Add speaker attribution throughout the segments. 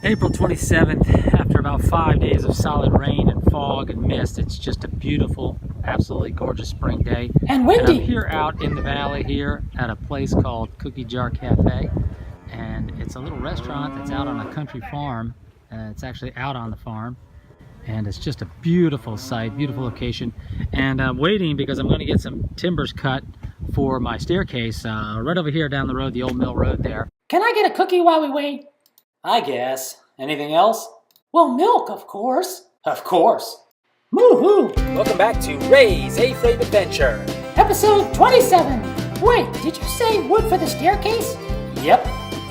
Speaker 1: April 27th, after about 5 days of solid rain and fog and mist, it's just a beautiful, absolutely gorgeous spring day.
Speaker 2: And windy.
Speaker 1: And I'm here out in the valley here at a place called Cookie Jar Cafe. And it's a little restaurant that's out on a country farm. It's actually out on the farm. And it's just a beautiful site, beautiful location. And I'm waiting because I'm going to get some timbers cut for my staircase right over here down the road, the old mill road there.
Speaker 2: Can I get a cookie while we wait?
Speaker 3: I guess. Anything else?
Speaker 2: Well, milk, of course.
Speaker 3: Of course.
Speaker 2: Woohoo!
Speaker 3: Welcome back to Ray's A-Frame Adventure.
Speaker 2: Episode 27. Wait, did you say wood for the staircase?
Speaker 3: Yep.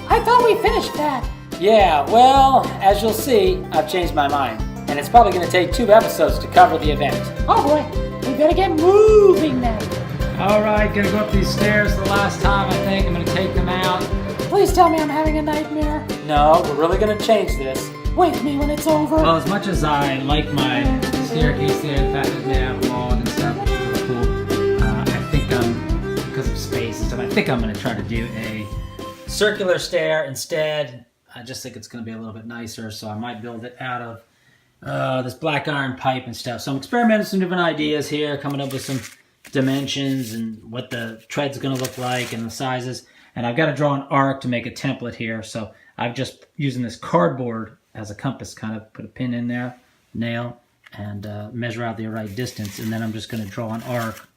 Speaker 2: I thought we finished that.
Speaker 3: Yeah, well, as you'll see, I've changed my mind. And it's probably going to take 2 episodes to cover the event.
Speaker 2: Oh boy, we better get moving then.
Speaker 1: Alright, gonna go up these stairs the last time, I think. I'm gonna take them out.
Speaker 2: Please tell me I'm having a nightmare.
Speaker 3: No, we're really going to change this.
Speaker 2: Wake me when it's over.
Speaker 1: Well, as much as I like my staircase there, the fact that they have log and stuff, which is really cool, I think because of space and stuff, I think I'm going to try to do a circular stair instead. I just think it's going to be a little bit nicer, so I might build it out of this black iron pipe and stuff. So I'm experimenting with some different ideas here, coming up with some dimensions and what the tread's going to look like and the sizes. And I've got to draw an arc to make a template here, so I've just using this cardboard as a compass, kind of put a pin in there, nail, and measure out the right distance, and then I'm just going to draw an arc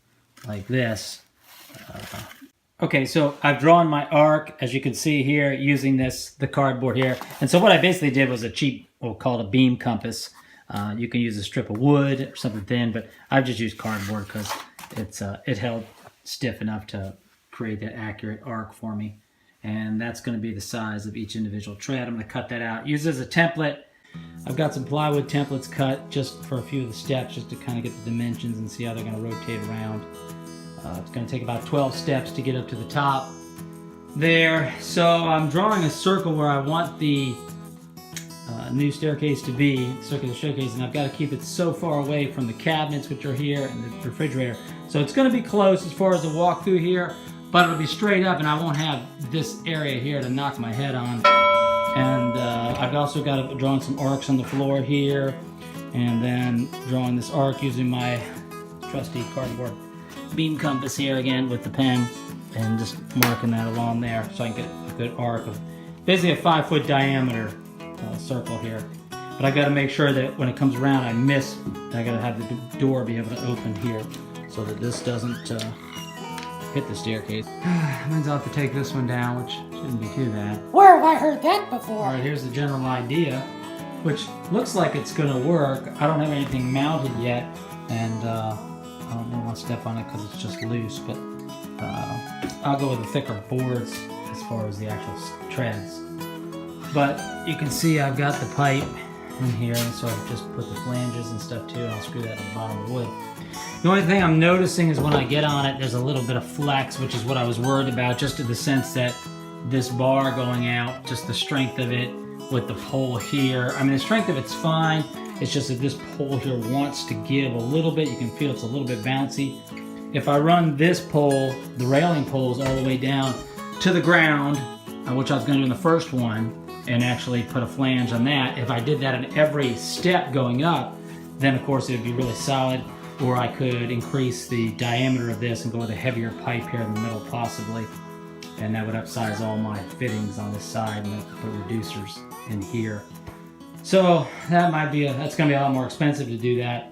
Speaker 1: like this. Okay, so I've drawn my arc, as you can see here, using the cardboard here. And so what I basically did was a cheap, we'll call it a beam compass. You can use a strip of wood or something thin, but I've just used cardboard because it held stiff enough to create that accurate arc for me. And that's going to be the size of each individual tread. I'm going to cut that out. Use it as a template. I've got some plywood templates cut just for a few of the steps, just to kind of get the dimensions and see how they're going to rotate around. It's going to take about 12 steps to get up to the top there. So I'm drawing a circle where I want the new staircase to be, circular staircase, and I've got to keep it so far away from the cabinets, which are here, and the refrigerator. So it's going to be close as far as the walk through here, but it'll be straight up, and I won't have this area here to knock my head on. And I've also got to draw some arcs on the floor here, and then drawing this arc using my trusty cardboard beam compass here again with the pen, and just marking that along there so I can get a good arc of basically a 5-foot diameter circle here. But I got to make sure that when it comes around I miss. I got to have the door be able to open here so that this doesn't hit the staircase. Means I'll have to take this one down, which shouldn't be too bad.
Speaker 2: Where have I heard that before?
Speaker 1: Alright, here's the general idea, which looks like it's going to work. I don't have anything mounted yet, and I don't really want to step on it because it's just loose, but I'll go with the thicker boards as far as the actual treads. But you can see I've got the pipe in here, so I've just put the flanges and stuff too, and I'll screw that in the bottom of the wood. The only thing I'm noticing is when I get on it, there's a little bit of flex, which is what I was worried about, just in the sense that this bar going out, just the strength of it with the pole here. I mean, the strength of it's fine. It's just that this pole here wants to give a little bit. You can feel it's a little bit bouncy. If I run this pole, the railing poles, all the way down to the ground, which I was going to do in the first one, and actually put a flange on that, if I did that in every step going up, then of course it would be really solid. Or I could increase the diameter of this and go with a heavier pipe here in the middle possibly, and that would upsize all my fittings on this side, and then put reducers in here. So that might be that's going to be a lot more expensive to do that,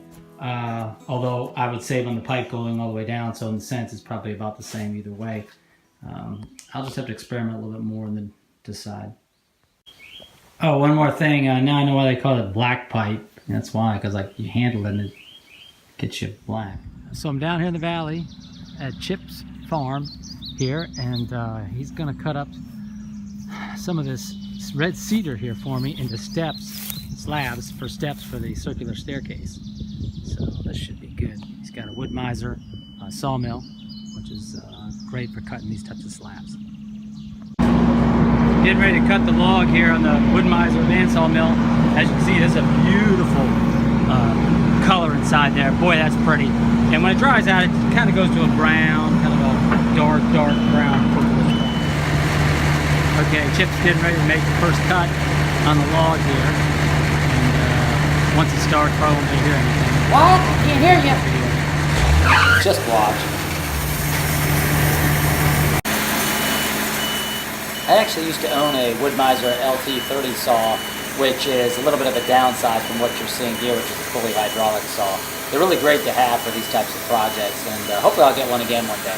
Speaker 1: although I would save on the pipe going all the way down, so in a sense it's probably about the same either way. I'll just have to experiment a little bit more and then decide. Oh, one more thing, now I know why they call it black pipe. That's why, because like you handle it and it gets you black. So I'm down here in the valley at Chip's farm here, and he's going to cut up some of this red cedar here for me into slabs for steps for the circular staircase. So this should be good. He's got a wood miser sawmill, which is great for cutting these types of slabs. Getting ready to cut the log here on the wood miser bandsaw mill. As you can see, there's a beautiful color inside there. Boy, that's pretty. And when it dries out, it kind of goes to a brown, kind of a dark brown, purplish brown. Okay, Chip's getting ready to make the first cut. on the log here. And once it starts, probably won't hear anything.
Speaker 2: What? I can't hear you.
Speaker 3: Just watch. I actually used to own a Woodmiser LT30 saw, which is a little bit of a downside from what you're seeing here, which is a fully hydraulic saw. They're really great to have for these types of projects, and hopefully I'll get one again one day.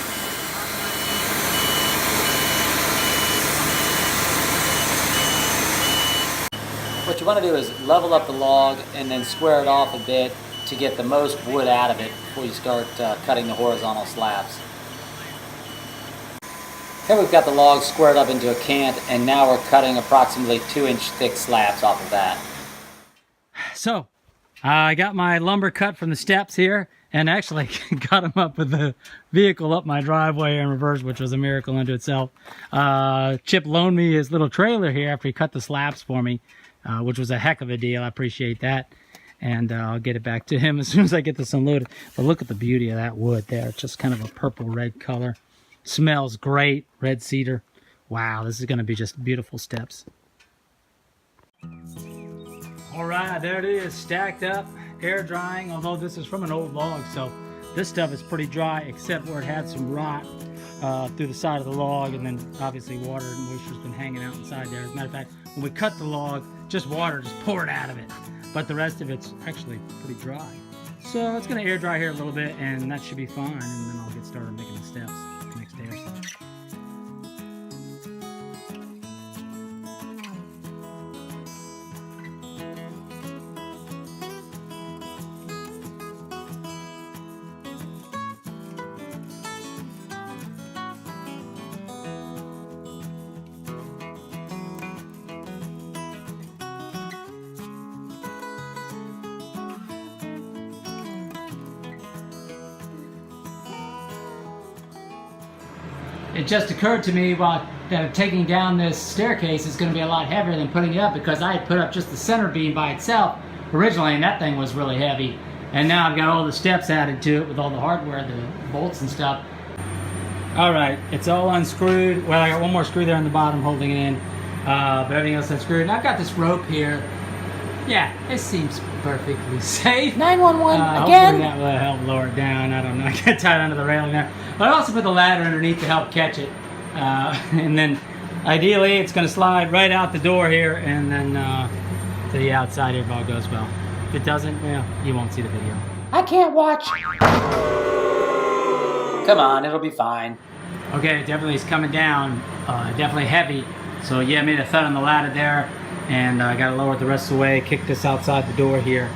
Speaker 3: What you want to do is level up the log and then square it off a bit to get the most wood out of it before you start cutting the horizontal slabs. Here we've got the log squared up into a cant, and now we're cutting approximately 2-inch thick slabs off of that.
Speaker 1: So, I got my lumber cut from the steps here, and actually got them up with the vehicle up my driveway in reverse, which was a miracle unto itself. Chip loaned me his little trailer here after he cut the slabs for me, which was a heck of a deal. I appreciate that. And I'll get it back to him as soon as I get this unloaded. But look at the beauty of that wood there. It's just kind of a purple-red color. Smells great. Red cedar. Wow, this is going to be just beautiful steps. All right, there it is, stacked up, air drying, although this is from an old log, so this stuff is pretty dry, except where it had some rot through the side of the log, and then obviously water and moisture's been hanging out inside there. As a matter of fact, when we cut the log, just water just poured out of it, but the rest of it's actually pretty dry. So it's going to air dry here a little bit, and that should be fine, and then I'll get started making the steps the next day or so. It just occurred to me that taking down this staircase is going to be a lot heavier than putting it up, because I had put up just the center beam by itself originally, and that thing was really heavy. And now I've got all the steps added to it with all the hardware, the bolts and stuff. All right, it's all unscrewed. Well, I got one more screw there on the bottom holding it in, but everything else is unscrewed. And I've got this rope here. Yeah, it seems perfectly safe.
Speaker 2: 911
Speaker 1: hopefully
Speaker 2: again.
Speaker 1: that will help lower it down. I don't know. I got tied onto the railing there. But I also put the ladder underneath to help catch it. And then ideally it's going to slide right out the door here and then to the outside here if all goes well. If it doesn't, well, you won't see the video.
Speaker 2: I can't watch.
Speaker 3: Come on, it'll be fine.
Speaker 1: Okay, it definitely is coming down. Definitely heavy. So yeah, I made a thud on the ladder there. And I got to lower it the rest of the way, kick this outside the door here.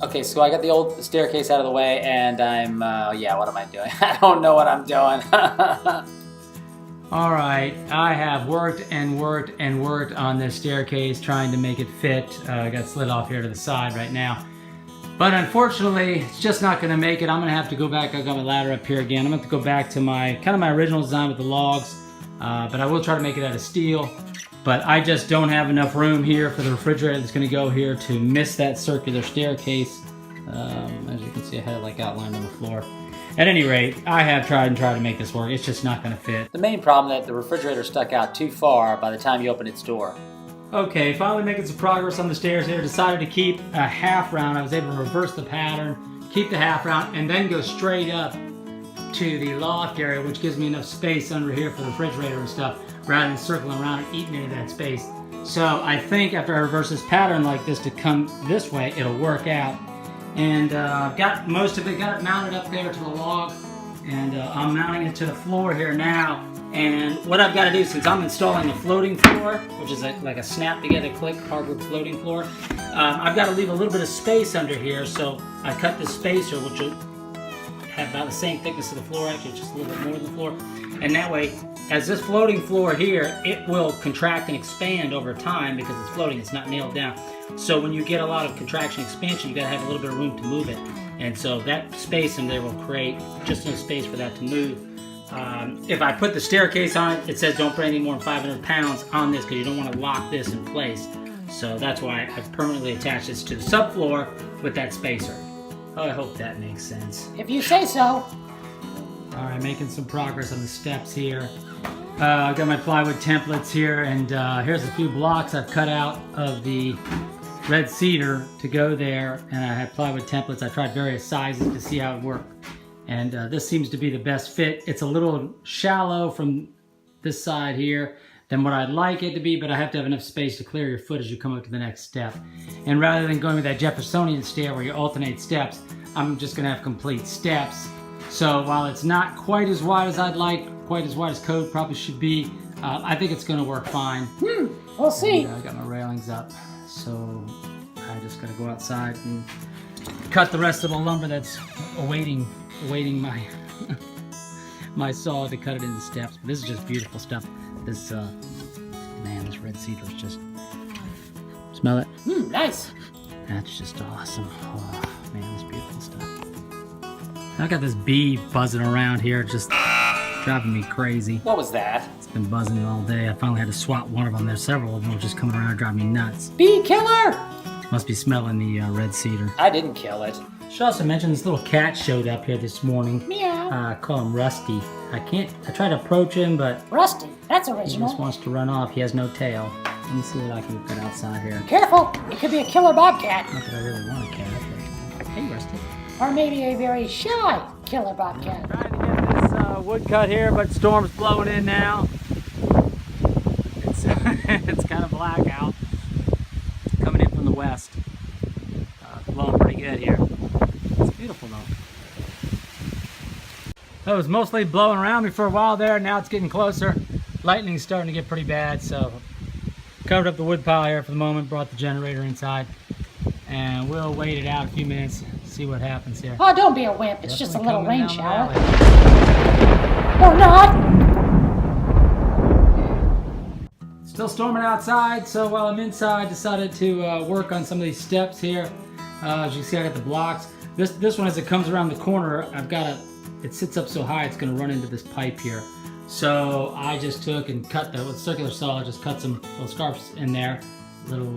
Speaker 3: Okay, so I got the old staircase out of the way, and I'm, yeah, what am I doing? I don't know what I'm doing.
Speaker 1: All right, I have worked and worked and worked on this staircase, trying to make it fit. I got slid off here to the side right now. But unfortunately, it's just not going to make it. I'm going to have to go back. I've got my ladder up here again. I'm going to have to go back to my, kind of my original design with the logs. But I will try to make it out of steel. But I just don't have enough room here for the refrigerator that's going to go here to miss that circular staircase. As you can see, I had it like outlined on the floor. At any rate, I have tried to make this work. It's just not going to fit.
Speaker 3: The main problem is that the refrigerator stuck out too far by the time you open its door.
Speaker 1: Okay, finally making some progress on the stairs here. Decided to keep a half round. I was able to reverse the pattern, keep the half round, and then go straight up to the loft area, which gives me enough space under here for the refrigerator and stuff, rather than circling around and eating into that space. So I think after I reverse this pattern like this to come this way, it'll work out. And I've got most of it, got it mounted up there to the log, and I'm mounting it to the floor here now. And what I've got to do, since I'm installing a floating floor, which is like a snap together click hardwood floating floor, I've got to leave a little bit of space under here. So I cut this spacer, which will have about the same thickness of the floor, actually just a little bit more than the floor. And that way, as this floating floor here, it will contract and expand over time because it's floating, it's not nailed down. So when you get a lot of contraction expansion, you gotta have a little bit of room to move it. And so that space in there will create just enough space for that to move. If I put the staircase on it, it says don't bring any more than 500 pounds on this because you don't want to lock this in place. So that's why I've permanently attached this to the subfloor with that spacer. Oh, I hope that makes sense.
Speaker 2: If you say so.
Speaker 1: All right, making some progress on the steps here. I've got my plywood templates here, and here's a few blocks I've cut out of the red cedar to go there, and I have plywood templates. I tried various sizes to see how it worked, and this seems to be the best fit. It's a little shallow from this side here than what I'd like it to be, but I have to have enough space to clear your foot as you come up to the next step. And rather than going with that Jeffersonian stair where you alternate steps, I'm just gonna have complete steps. So while it's not quite as wide as I'd like, quite as wide as code probably should be, I think it's gonna work fine.
Speaker 2: We'll see.
Speaker 1: And, I got my railings up, so I just gotta go outside and cut the rest of the lumber that's awaiting my my saw to cut it into steps. But this is just beautiful stuff. This man, this red cedar is just, smell it?
Speaker 2: Nice.
Speaker 1: That's just awesome. Oh man, this beautiful stuff. I got this bee buzzing around here, just driving me crazy.
Speaker 3: What was that?
Speaker 1: It's been buzzing all day. I finally had to swat one of them. There's several of them just coming around driving me nuts.
Speaker 2: Bee killer!
Speaker 1: Must be smelling the red cedar.
Speaker 3: I didn't kill it.
Speaker 1: Should also mention this little cat showed up here this morning.
Speaker 2: Meow.
Speaker 1: I call him Rusty. I tried to approach him, but
Speaker 2: Rusty, that's
Speaker 1: he
Speaker 2: original.
Speaker 1: just wants to run off. He has no tail. Let me see what I can put outside here.
Speaker 2: Careful, it could be a killer bobcat.
Speaker 1: Not that I really want a cat, but hey, Rusty.
Speaker 2: Or maybe a very shy killer bobcat.
Speaker 1: Trying to get this wood cut here, but storm's blowing in now. It's, it's kind of black out. Coming in from the west. Blowing pretty good here. It's beautiful though. It was mostly blowing around me for a while there. Now it's getting closer. Lightning's starting to get pretty bad, so covered up the wood pile here for the moment. Brought the generator inside, and we'll wait it out a few minutes. See what happens here.
Speaker 2: Oh, don't be a wimp. It's just a little
Speaker 1: Definitely
Speaker 2: rain
Speaker 1: coming
Speaker 2: shower.
Speaker 1: down the
Speaker 2: Or not.
Speaker 1: valley. Still storming outside, so while I'm inside, decided to work on some of these steps here. As you can see, I got the blocks. This one, as it comes around the corner, it sits up so high, it's gonna run into this pipe here. So I just took and cut with circular saw, just cut some little scarps in there. Little,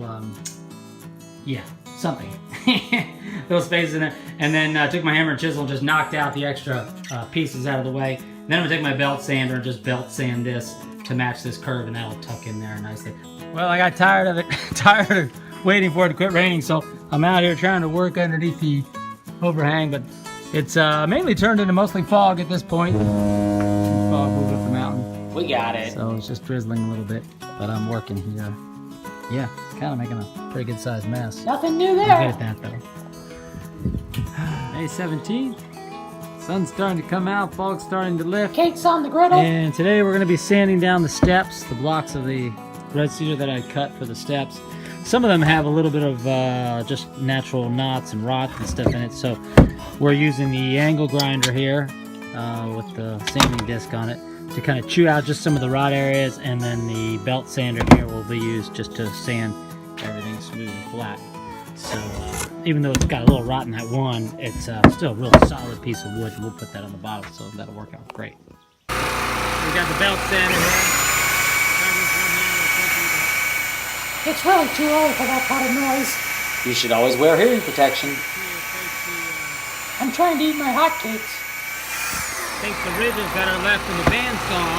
Speaker 1: something. Little spaces in there. And then took my hammer and chisel and just knocked out the extra pieces out of the way. And then I'm gonna take my belt sander and just belt sand this to match this curve, and that'll tuck in there nicely. Well, I got tired of it, tired of waiting for it to quit raining, so I'm out here trying to work underneath the overhang, but it's mainly turned into mostly fog at this point. Fog moved up the mountain.
Speaker 3: We got it.
Speaker 1: So it's just drizzling a little bit, but I'm working here. Yeah, kind of making a pretty good sized mess.
Speaker 2: Nothing new
Speaker 1: I'm
Speaker 2: there.
Speaker 1: good at that though. May 17th. Sun's starting to come out, fog's starting to lift.
Speaker 2: Cake's on the griddle.
Speaker 1: And today we're going to be sanding down the steps, the blocks of the red cedar that I cut for the steps. Some of them have a little bit of just natural knots and rot and stuff in it, so we're using the angle grinder here with the sanding disc on it to kind of chew out just some of the rot areas, and then the belt sander here will be used just to sand everything smooth and flat. So even though it's got a little rot in that one, it's still a real solid piece of wood, and we'll put that on the bottom, so that'll work out great. We got the belt sander here.
Speaker 2: It's really too early for that kind of noise.
Speaker 3: You should always wear hearing protection.
Speaker 2: I'm trying to eat my hotcakes.
Speaker 1: Takes the ridges that are left in the bandsaw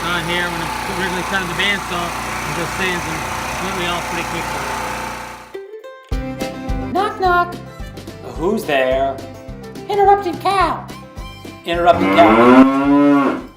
Speaker 1: on here when I'm originally cutting the bandsaw and just sands them completely off pretty quickly.
Speaker 2: Knock knock.
Speaker 3: Who's there?
Speaker 2: Interrupted cow.
Speaker 3: Interrupting cow.